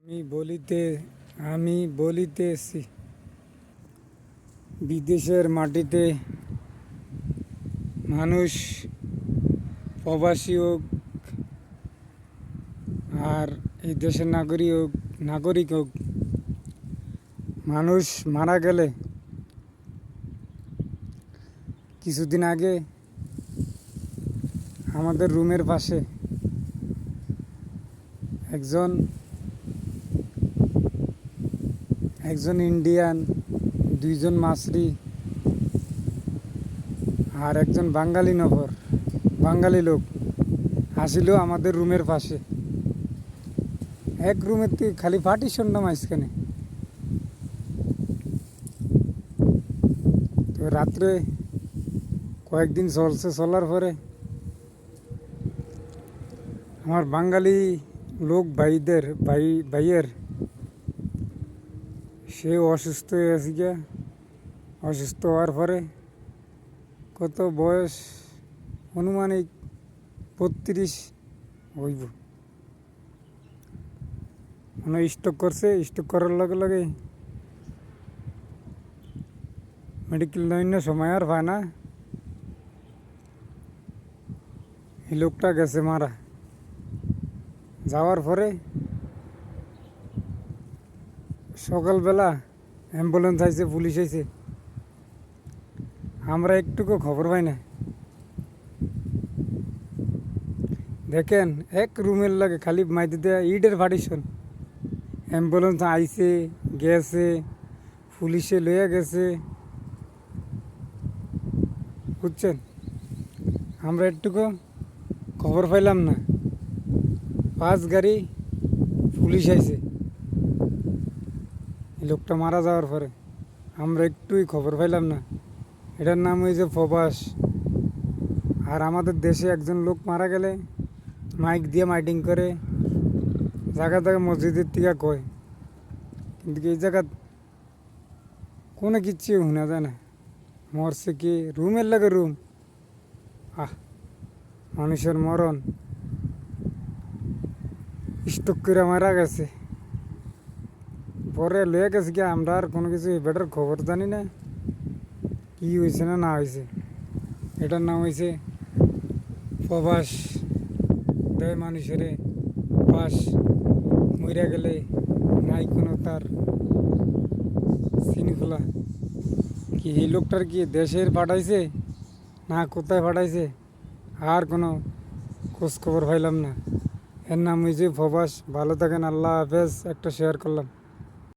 আমি বলিতেছি, বিদেশের মাটিতে মানুষ প্রবাসী হোক আর এই দেশের নাগরিক হোক, মানুষ মারা গেলে কিছুদিন আগে আমাদের রুমের পাশে একজন ইন্ডিয়ান, দুইজন মাসরি আর একজন বাঙালি লোক আসিল আমাদের রুমের পাশে। এক রুমের তুই খালি পার্টিশন না মাঝখানে। তো রাত্রে কয়েকদিন চলার পরে আমার বাঙালি লোক ভাইয়ের সে অসুস্থ হয়ে আছে গিয়া। অসুস্থ হওয়ার পরে কত বয়স, আনুমানিক 32 হইব। মানে স্ট্রোক করছে। স্ট্রোক করার লগে লগে মেডিকেল নয় সময় আর পায় না। এই লোকটা গেছে মারা। যাওয়ার পরে সকালবেলা অ্যাম্বুলেন্স আইছে, পুলিশ আইছে, আমরা একটুকু খবর পাই না। দেখেন, এক রুমের লাগে খালি মাইতে দেয়া ইটের পার্টিশন। অ্যাম্বুলেন্স আইছে, গেছে, পুলিশে লইয়া গেছে, বুঝছেন? আমরা একটুকু খবর পাইলাম না। 5 গাড়ি পুলিশ আইছে লোকটা মারা যাওয়ার পরে। আমরা একটুই খবর পাইলাম না। এটার নাম হয়েছে প্রবাস। আর আমাদের দেশে একজন লোক মারা গেলে মাইক দিয়ে মাইটিং করে, জায়গা মসজিদের থেকে কয়, কিন্তু এই জায়গা কোনো কিচ্ছু শোনা যায় না। মরছে কি রুমের লাগে রুম। মানুষের মরণ, স্ট্রোক করে মারা গেছে, পরে লয়ে গেছে কি। আমরা আর কোনো কিছু বেটার খবর জানি না কি হয়েছে না হয়েছে। এটার নাম হয়েছে প্রবাস। দেয় মানুষের পাশ মরিয়া গেলে নাই কোনো তার শৃঙ্খলা। কি এই লোকটার কি দেশের পাঠাইছে না কোথায় পাঠাইছে আর কোনো খোঁজ খবর পাইলাম না। এর নাম হয়েছে প্রবাস। ভালো থাকেন, আল্লাহ হাফেজ। একটা শেয়ার করলাম।